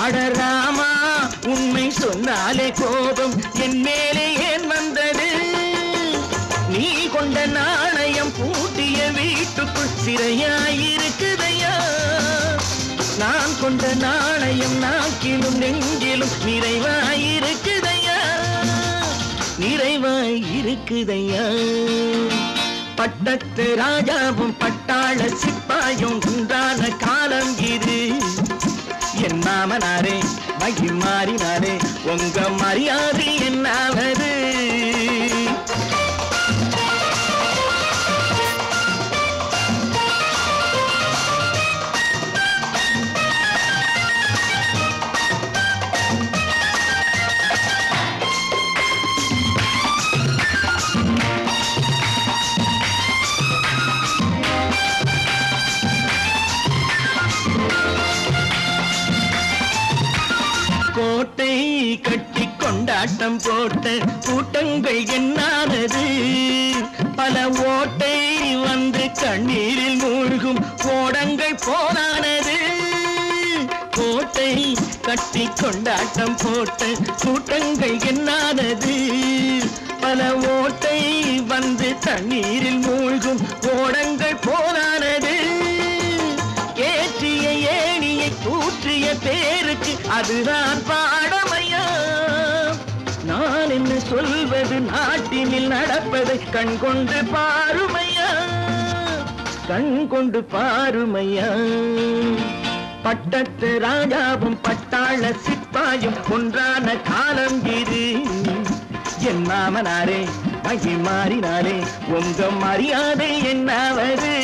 அடராமா உண்மை சொன்னாலே கோபம் என் மேலே ஏன் வந்தது. நீ கொண்ட நாணயம் பூட்டிய வீட்டுக்குள் சிறையாயிருக்குதையா. நான் கொண்ட நாணயம் நாக்கிலும் நெஞ்சிலும் நிறைவாயிருக்குதையா, நிறைவாயிருக்குதையா. பட்டத்து ராஜாவும் பட்டாள சிப்பாயும் உண்டான காலம் இது. என் மாமனாரே வகி மாறினாரே உங்க மரியாதை என்னாவது. கோட்டை கட்டி கொண்டாட்டம் போட்ட கூட்டங்கள் என்னானது. பல ஓட்டை வந்து கண்ணீரில் மூழ்கும் கோடங்கள் போனானது. கோட்டை கட்டி கொண்டாட்டம் போட்ட கூட்டங்கள் என்னானது. பல ஓட்டை வந்து தண்ணீரில் மூழ்கும் கோடங்கள் போனானது. ஏற்றிய ஏணியை தூற்றிய பேருக்கு அதுதான் பாடமையா. நான் என்ன சொல்வது நாட்டினில் நடப்பதை கண் கொண்டு பாருமையா, கண் கொண்டு பாருமையா. பட்டத்து ராஜாவும் பட்டாள சிப்பாயும் ஒன்றான காலம் இது. என் மாமனாரே வகி மாறினாரே உங்க மரியாதை என்னாவது.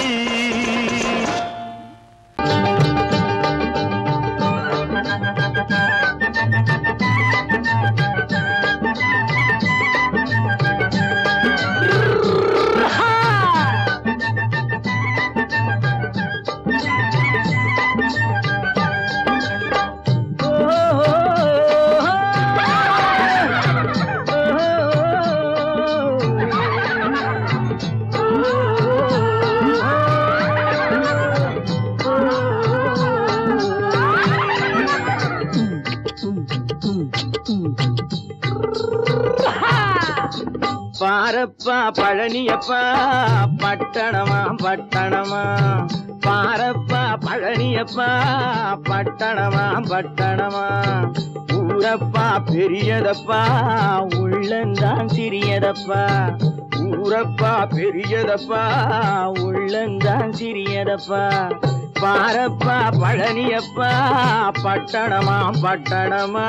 பாரப்பா பழனியப்பா பட்டணமா பட்டணமா. பாரப்பா பழனியப்பா பட்டணமா பட்டணமா. ஊரப்பா பெரியதப்பா உள்ளந்தான் சிறியதப்பா. ஊரப்பா பெரியதப்பா உள்ளந்தான் சிறியதப்பா. பாரப்பா பழனியப்பா பட்டணமா பட்டணமா.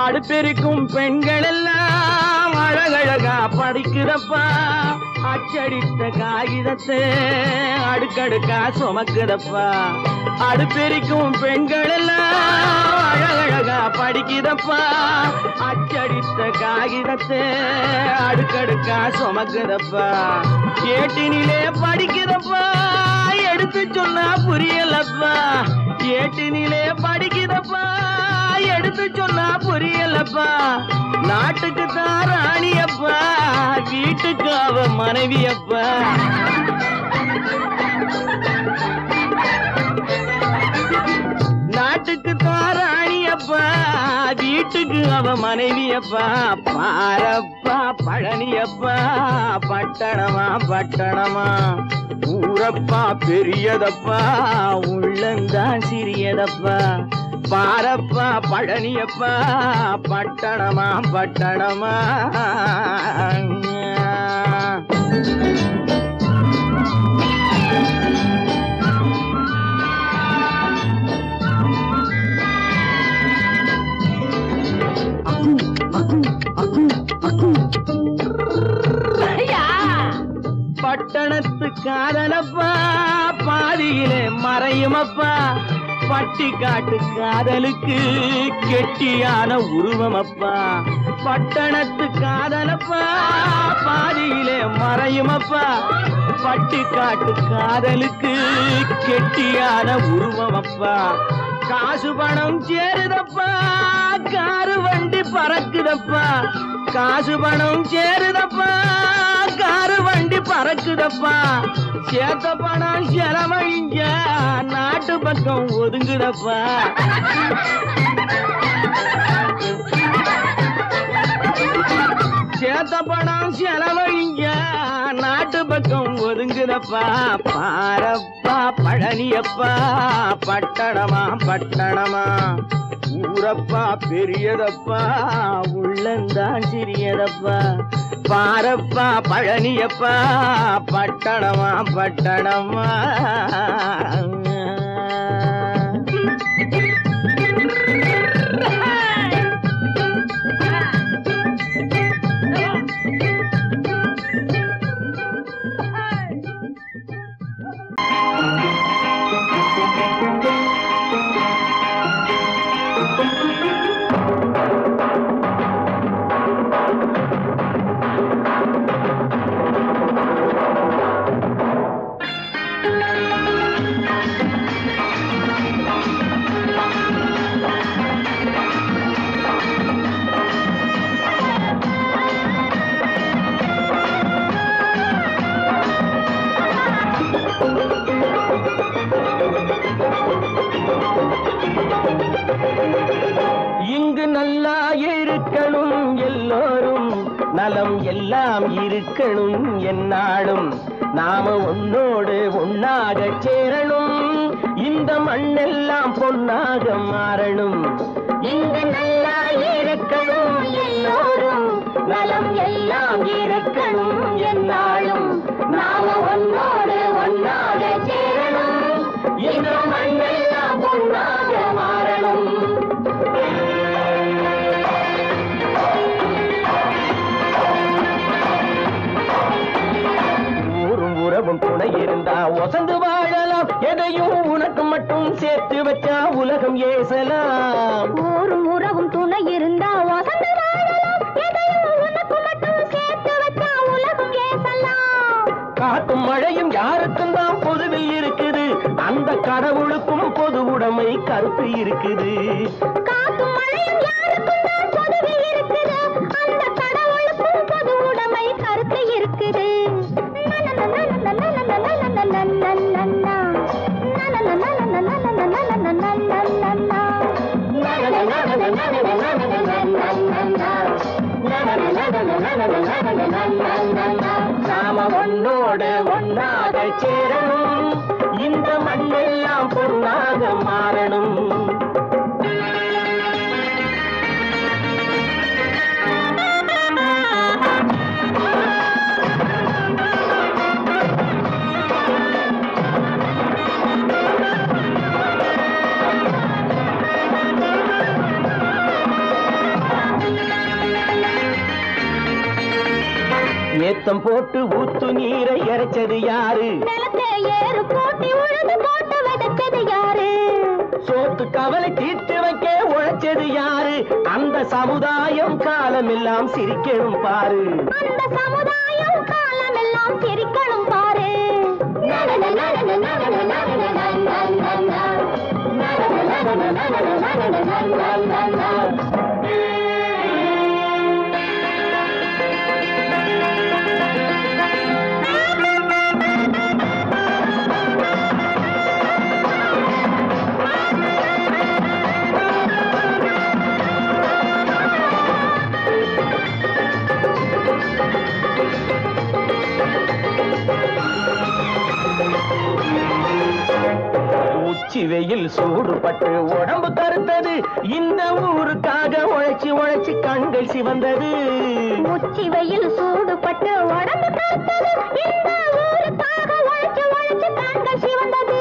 அடுப்பெருக்கும் பெண்கள் எல்லாம் அழகழகா படிக்கிறப்பா. அச்சடித்த காகிதத்தை அடுக்கடுக்கா சுமக்குதப்பா. அடுப்பெருக்கும் பெண்கள் எல்லாம் அழகழகா படிக்கிறப்பா. அச்சடித்த காகிதத்தை அடுக்கடுக்கா சுமக்குதப்பா. ஏட்டினிலே படிக்கிறப்பா எடுத்து சொன்னா புரியலப்பா. ஏட்டினிலே படிக்கிறப்பா எடுத்து சொன்னா புரியலப்பா. நாட்டுக்கு தான் ராணியப்பா வீட்டுக்கு அவ மனைவியப்பா. நாட்டுக்கு தான் ராணியப்பா வீட்டுக்கு அவ மனைவியப்பா. பாரப்பா பழனியப்பா பட்டணமா பட்டணமா. ஊரப்பா பெரியதப்பா உள்ளந்தான் சிறியதப்பா. பாரப்பா பழனியப்பா பட்டணமா பட்டணமா. காதலப்பா பாதியிலே மறையுமப்பா பட்டி காட்டு காதலுக்கு கெட்டியான உருவமப்பா பட்டணத்து காதலப்பா பாதியிலே மறையுமப்பா பட்டி காட்டு காதலுக்கு கெட்டியான உருவமப்பா காசு பணம் சேருதப்பா காரு வண்டி பறக்குதப்பா காசு பணம் சேருதப்பா காரு வண்டி பறக்குதப்பா சேத்த பணம் செலவழிஞ்ச நாட்டு பக்கம் ஒதுங்குதப்பா சேத்த பணம் செலவழிஞ்ச நாட்டு பக்கம் ஒதுங்குதப்பா பாரப்பா பழனியப்பா பட்டணமா பட்டணமா ஊரப்பா பெரியதப்பா உள்ளந்தான் சிறியதப்பா பாரப்பா பழனியப்பா பட்டணமா பட்டணமா நலம் எல்லாம் இருக்கணும் என்னாலும் நாம உன்னோடு ஒன்னாக சேரணும் இந்த மண்ணெல்லாம் பொன்னாக மாறணும் இங்கு நல்லா இருக்கணும் எல்லோரும் நலம் எல்லாம் இருக்கணும் என்னாலும் நாம உன்னோடு ஒன்னாக சேரணும் இந்த மண்ணெல்லாம் பொன்னாக மாறணும் உறவும் துணை இருந்தா வசந்து வாழலாம் எதையும் உனக்கு மட்டும் சேர்த்து வச்சா உலகம் ஏசலாம் ஊரும் உறவும் துணை இருந்தா வசந்து வாழலாம் எதையும் உனக்கு மட்டும் சேர்த்து வச்சா உலகம் ஏசலாம் காத்தும் மழையும் யாருக்கும் தான் பொதுவில் இருக்குது அந்த கடவுளுக்கும் பொது உடைமை கருத்து இருக்குது காத்தும் மழையும் யாருக்கும் தான் பொதுவில் இருக்குது அந்த கடவுளுக்கும் பொது உடைமை கருத்து இருக்குது நாம ஒன்னோடு ஒன்னாக சேரணும் இந்த மண்ணெல்லாம் பொன்னாக மாறணும் ஏத்தம் போட்டு ஊத்து நீரை இறைச்சது யாரு ஏறு போட்டி உழுது போட்டு விதைச்சது யாரு சோத்து கவலை தீர்த்து வைக்க உழைச்சது யாரு அந்த சமுதாயம் காலமெல்லாம் சிரிக்கணும் பாரு அந்த சமுதாயம் காலமெல்லாம் சிரிக்கணும் பாரு வெயில் சூடுபட்டு உடம்பு கருத்தது இந்த ஊருக்காக உழைச்சி உழைச்சி கண்கள் சிவந்தது உச்சி வெயில் சூடுபட்டு உடம்பு கருத்தது இந்த ஊருக்காக உழைச்சி உழைச்சி கண்கள் சிவந்தது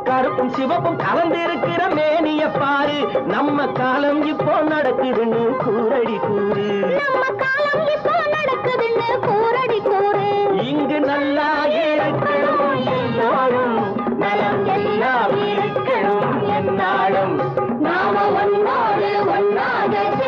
கருப்பும் சிவப்பும் கலந்திருக்கிற மேனிய பாரு நம்ம காலம் இப்போ நடக்குதுன்னு கூரடி கூறு நம்ம காலம் இப்போ நடக்குதுன்னு கூரடி கூறு இங்கு நல்லா இருக்கணும் பொன்னாக